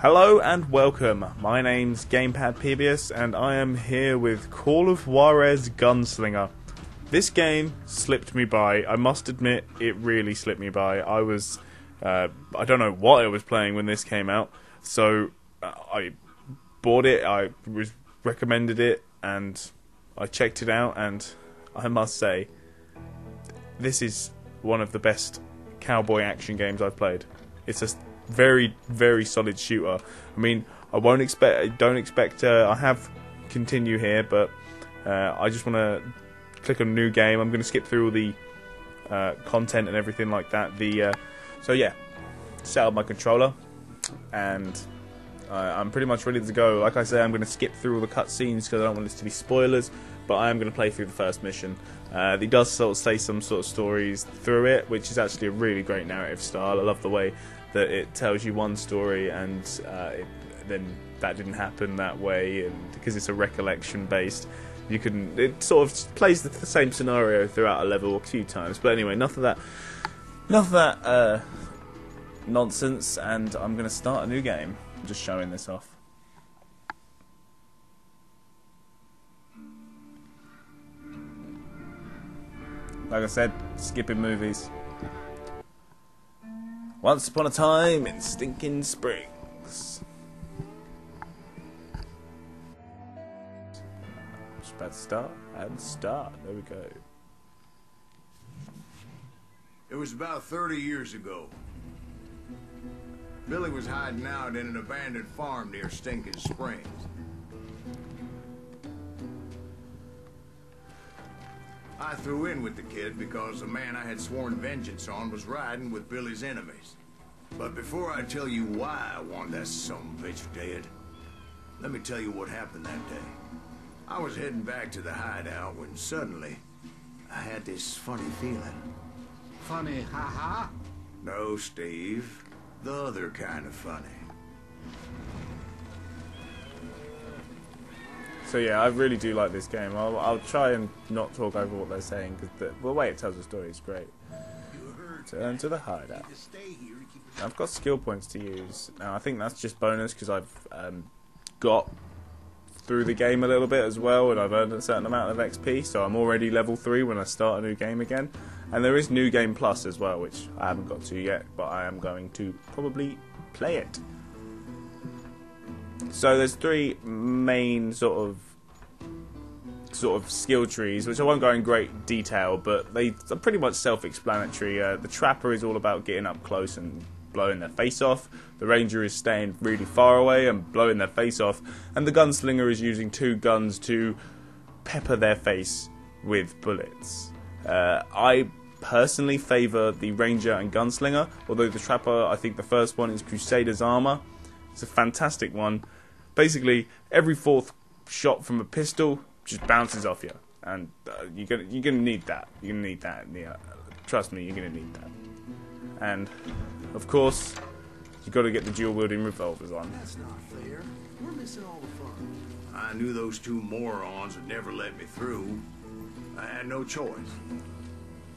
Hello and welcome. My name's GamePad Peebius and I am here with Call of Juarez Gunslinger. This game slipped me by. I must admit, it really slipped me by. I don't know what I was playing when this came out, so I bought it, I was recommended it, and I checked it out, and I must say, this is one of the best cowboy action games I've played. It's a very, very solid shooter. I mean, I don't expect I have continue here, but I just want to click on new game. I'm going to skip through all the content and everything like that. So yeah, set up my controller, and I'm pretty much ready to go. Like I say, I'm going to skip through all the cutscenes because I don't want this to be spoilers, but I am going to play through the first mission. It does sort of say some sort of stories through it, which is actually a really great narrative style. I love the way that it tells you one story and then that didn't happen that way, and because it's a recollection based, it sort of plays the same scenario throughout a level a few times. But anyway, enough of that nonsense, and I'm going to start a new game. I'm just showing this off. Like I said, skipping movies. Once upon a time in Stinking Springs. Just about to start and start. There we go. It was about 30 years ago. Billy was hiding out in an abandoned farm near Stinking Springs. I threw in with the kid because the man I had sworn vengeance on was riding with Billy's enemies. But before I tell you why I want that sumbitch dead, let me tell you what happened that day. I was heading back to the hideout when suddenly I had this funny feeling. Funny, haha? No, Steve. The other kind of funny. So yeah, I really do like this game. I'll try and not talk over what they're saying, because the way it tells the story is great. Turn to the hideout. I've got skill points to use. Now I think that's just bonus because I've got through the game a little bit as well, and I've earned a certain amount of XP, so I'm already level 3 when I start a new game again. And there is New Game Plus as well, which I haven't got to yet, but I am going to probably play it. So there's 3 main sort of skill trees, which I won't go in great detail, but they are pretty much self-explanatory. The Trapper is all about getting up close and blowing their face off. The Ranger is staying really far away and blowing their face off. And the Gunslinger is using 2 guns to pepper their face with bullets. I personally favour the Ranger and Gunslinger, although the Trapper, I think the first one is Crusader's Armour. It's a fantastic one. Basically, every 4th shot from a pistol just bounces off you, and you're gonna need that. You're gonna need that. Yeah, trust me, you're gonna need that. And of course, you got to get the dual wielding revolvers on. That's not fair. We're missing all the fun. I knew those 2 morons would never let me through. I had no choice.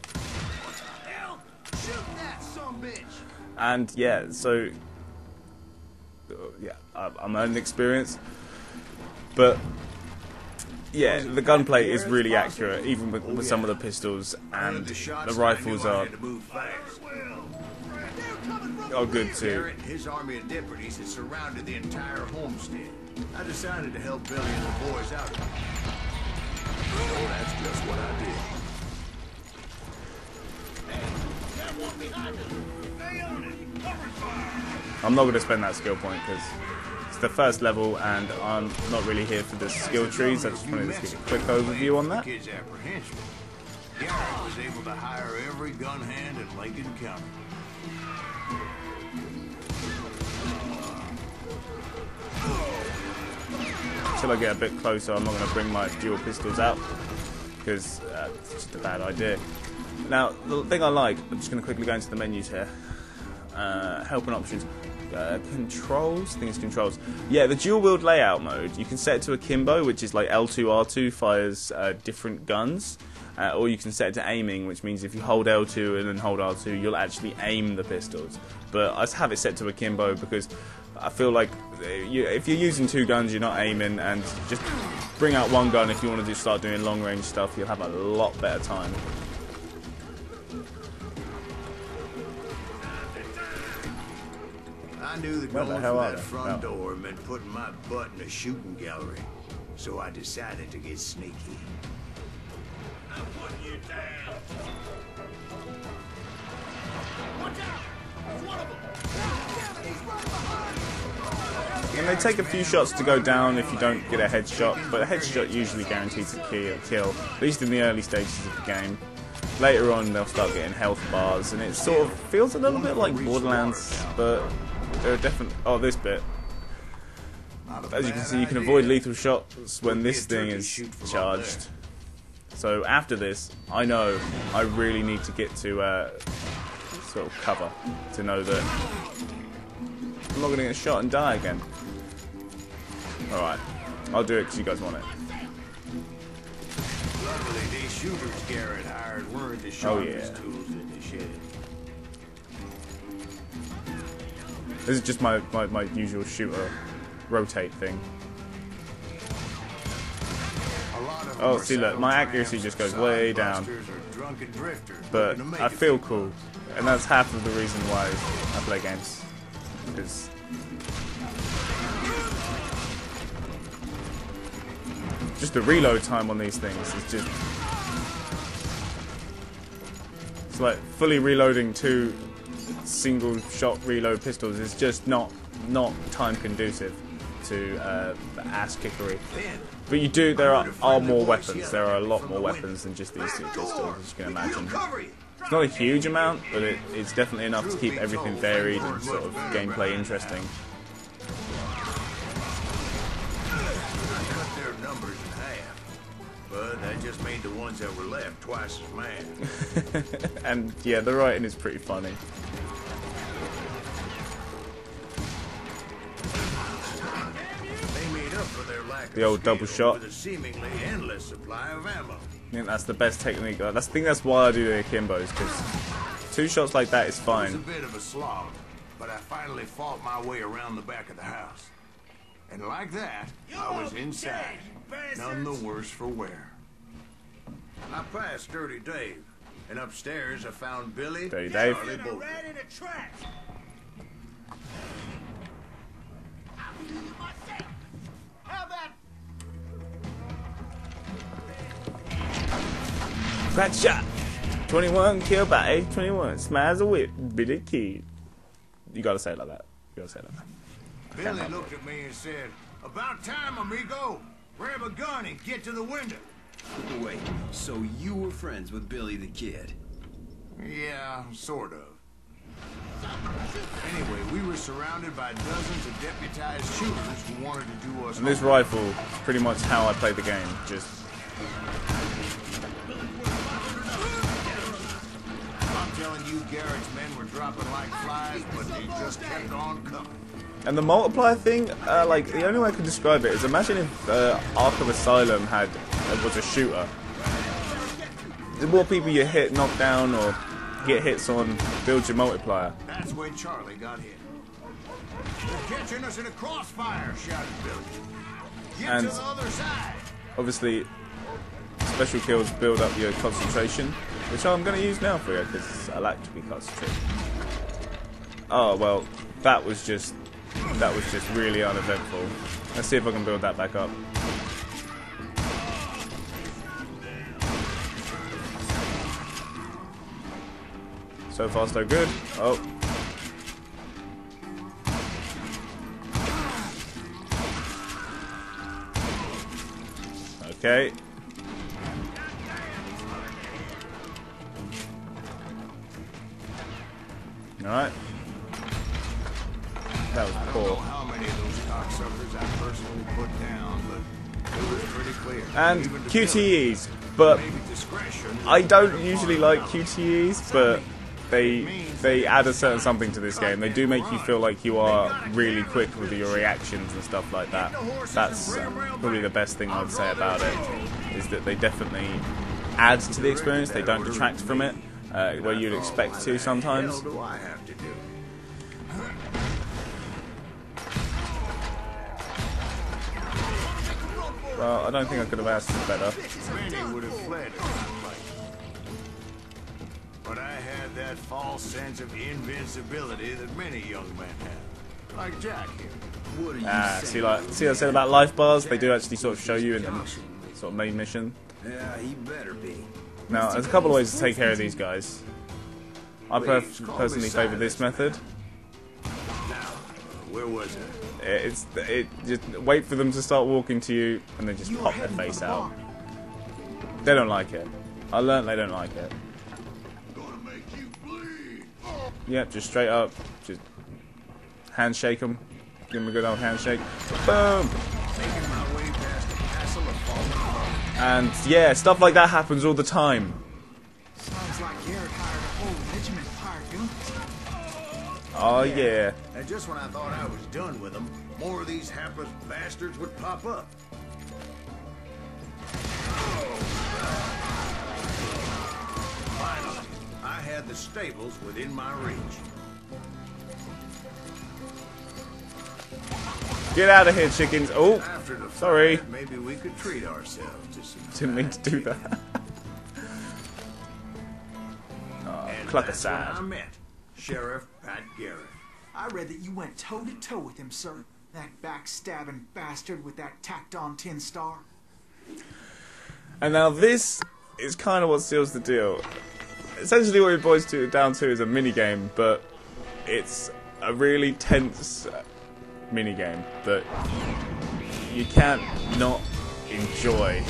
What the hell? Shoot that sumbitch! And yeah, so yeah, I'm earning experience, but yeah, the gunplay is really accurate, even with some of the pistols, and the rifles are good too. Garrett and his army of deputies had surrounded the entire homestead. I decided to help Billy and the boys out. So that's just what I did. I'm not going to spend that skill point because it's the first level and I'm not really here for the skill trees. I just wanted to give a quick overview on that. Garrett was able to hire every gun hand in Lincoln County. Until I get a bit closer, I'm not going to bring my dual pistols out because it's just a bad idea. Now, the thing I like, I'm just going to quickly go into the menus here. Help and options. Controls? I think it's controls. Yeah, the dual wield layout mode, you can set it to akimbo, which is like L2, R2 fires different guns. Or you can set it to aiming, which means if you hold L2 and then hold R2, you'll actually aim the pistols. but I have it set to akimbo because I feel like if you're using two guns, you're not aiming, and just bring out one gun if you want to start doing long range stuff. You'll have a lot better time. I knew that Where the going hell through are that they? front Oh. door meant putting my butt in a shooting gallery, so I decided to get sneaky. I'm putting you down. Watch out! There's one of them. Damn it, he's right behind. And they take a few shots to go down if you don't get a headshot, but a headshot usually guarantees a kill, at least in the early stages of the game. Later on they'll start getting health bars, and it sort of feels a little bit like Borderlands, but there are definitely... Oh, this bit. As you can see, you can avoid lethal shots when this thing is charged. So after this, I know I really need to get to sort of cover to know that I'm not going to get shot and die again. Alright, I'll do it because you guys want it. Luckily, these shooters Garrett hired weren't the Oh, yeah. sharpest tools in the shed. This is just my usual shooter rotate thing. A lot of them Oh, are see, look, my saddle accuracy tramps, just goes way down. sidebusters, or drunken drifters But looking to make I it feel through cool, life. and that's half of the reason why I play games. Because just the reload time on these things is just... It's like fully reloading two single shot reload pistols is just not time conducive to ass kickery. But you do, there are more weapons. There are a lot more weapons than just these two pistols, as you can imagine. It's not a huge amount, but it's definitely enough to keep everything varied and sort of gameplay interesting. Cut their numbers in half, but that just made the ones that were left twice as mad. And yeah, the writing is pretty funny. They made up for their lack The of old double skill shot. with a seemingly endless supply of ammo. I think that's the best technique. I think that's why I do the akimbos, because two shots like that is It was a fine. bit of a slog, but I finally fought my way around the back of the house. And like that, I was inside, none the worse for wear. I passed Dirty Dave, and upstairs I found Billy, Dirty Dave. Charlie, both. Right in the trash. How about Crack shot! 21 kill by 21. Smiles a whip, Billy Kid. You gotta say it like that. You gotta say it like that. Billy looked at me and said, "About time, amigo. Grab a gun and get to the window." Wait, so you were friends with Billy the Kid? Yeah, sort of. Anyway, we were surrounded by dozens of deputized shooters who wanted to do us And this harm. rifle is pretty much how I play the game. Just I'm telling you, Garrett's men were dropping like flies, but they just kept on coming. and the multiplier thing, like the only way I can describe it is imagine if Arkham Asylum was a shooter. The more people you hit, knock down, or get hits on, build your multiplier. That's when Charlie got hit. "They're catching us in a crossfire," shouted Billy. "Get And- to the other side." Obviously, special kills build up your concentration, which I'm going to use now for you because I like to be concentrated. Oh well, that was just really uneventful. Let's see if I can build that back up. So far, so good. Oh. Okay. Alright. That was I don't know poor. how many of those cocksuckers I personally put down, but it was pretty clear. And Even to QTEs, but Billy, maybe discretion I was don't better usually part like of QTEs, but they add a certain something to this game. They do make you feel like you are really quick with your reactions and stuff like that. That's probably the best thing I'd say about it, is that they definitely add to the experience. They don't detract from it, where you'd expect to sometimes. What the hell do I have to do? Well, I don't think I could have asked for better. Many would have fled at that fight. But I had that false sense of invincibility that many young men have. Like Jack here. What are you See, saying? see what I said about life bars? They do actually sort of show you in the sort of main mission. Yeah, he better be. Now, there's a couple of ways to take care of these guys. I personally favour this method. Now, where was it? It just wait for them to start walking to you, and then just pop their face out. They don't like it. I learnt they don't like it. Gonna make you bleed. Yep, just straight up, just handshake them, give them a good old handshake. Boom. Making my way past the castle of fallen apart. And yeah, stuff like that happens all the time. Sounds like Garrett hired a whole regiment of hired guns. Oh yeah. And just when I thought I was done with them, more of these hapless bastards would pop up. Finally, I had the stables within my reach. Get out of here, chickens. Oh, After the sorry. fight, maybe we could treat ourselves to some Didn't mean to do that. And Cluck that's aside. when I met Sheriff Pat Garrett. I read that you went toe-to-toe with him, sir. That backstabbing bastard with that tacked-on tin star. And now this is kind of what seals the deal. Essentially what it boils down to is a minigame, but it's a really tense minigame that you can't not enjoy.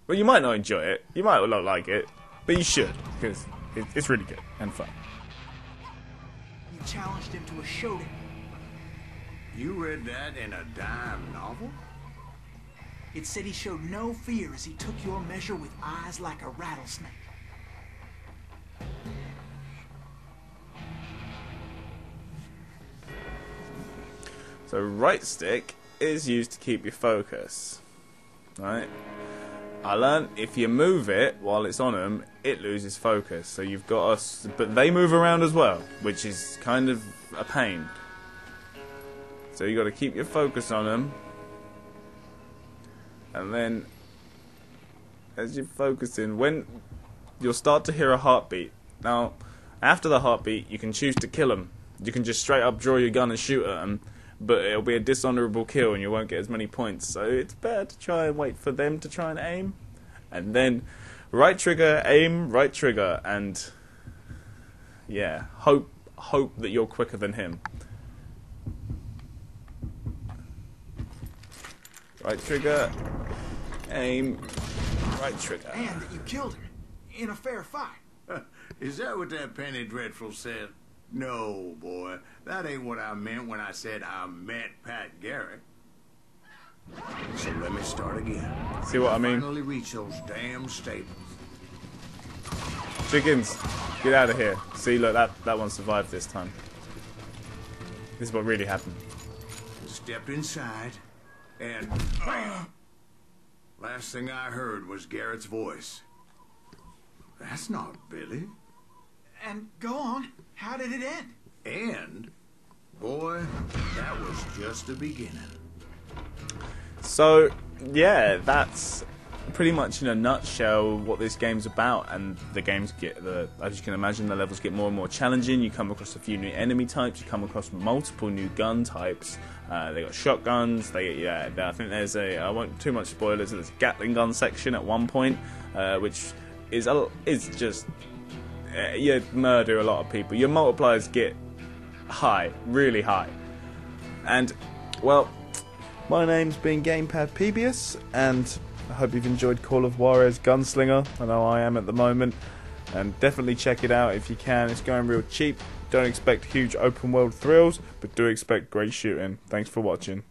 Well, you might not enjoy it, you might not like it, but you should, because it's really good and fun. You challenged him to a showdown. You read that in a dime novel? It said he showed no fear as he took your measure with eyes like a rattlesnake. So right stick is used to keep your focus, right? I learned if you move it while it's on them, it loses focus. So you've got to, but they move around as well, which is kind of a pain. So you got to keep your focus on them, and then as you're focusing, when you'll start to hear a heartbeat. Now, after the heartbeat, you can choose to kill them. You can just straight up draw your gun and shoot at them, but it'll be a dishonourable kill and you won't get as many points. So it's better to try and wait for them to try and aim, and then right trigger, aim, right trigger, and yeah, hope that you're quicker than him. Right trigger, aim, right trigger. And that you killed him in a fair fight. Is that what that Penny Dreadful said? No, boy. That ain't what I meant when I said I met Pat Garrett. So let me start again. See what I mean? Finally reach those damn stables. Chickens, get out of here. See, look, that one survived this time. This is what really happened. Stepped inside, and last thing I heard was Garrett's voice. That's not Billy. And go on. How did it end? And, boy, that was just the beginning. So, yeah, that's pretty much in a nutshell what this game's about. And the games get, as you can imagine, the levels get more and more challenging. You come across a few new enemy types. You come across multiple new gun types. They got shotguns. I think there's I won't too much spoilers. There's a Gatling gun section at one point, which is just you murder a lot of people. Your multipliers get high, really high. And well, my name's been GamePad Peebius, and I hope you've enjoyed Call of Juarez Gunslinger. I know I am at the moment, and definitely check it out if you can. It's going real cheap. Don't expect huge open world thrills, but do expect great shooting. Thanks for watching.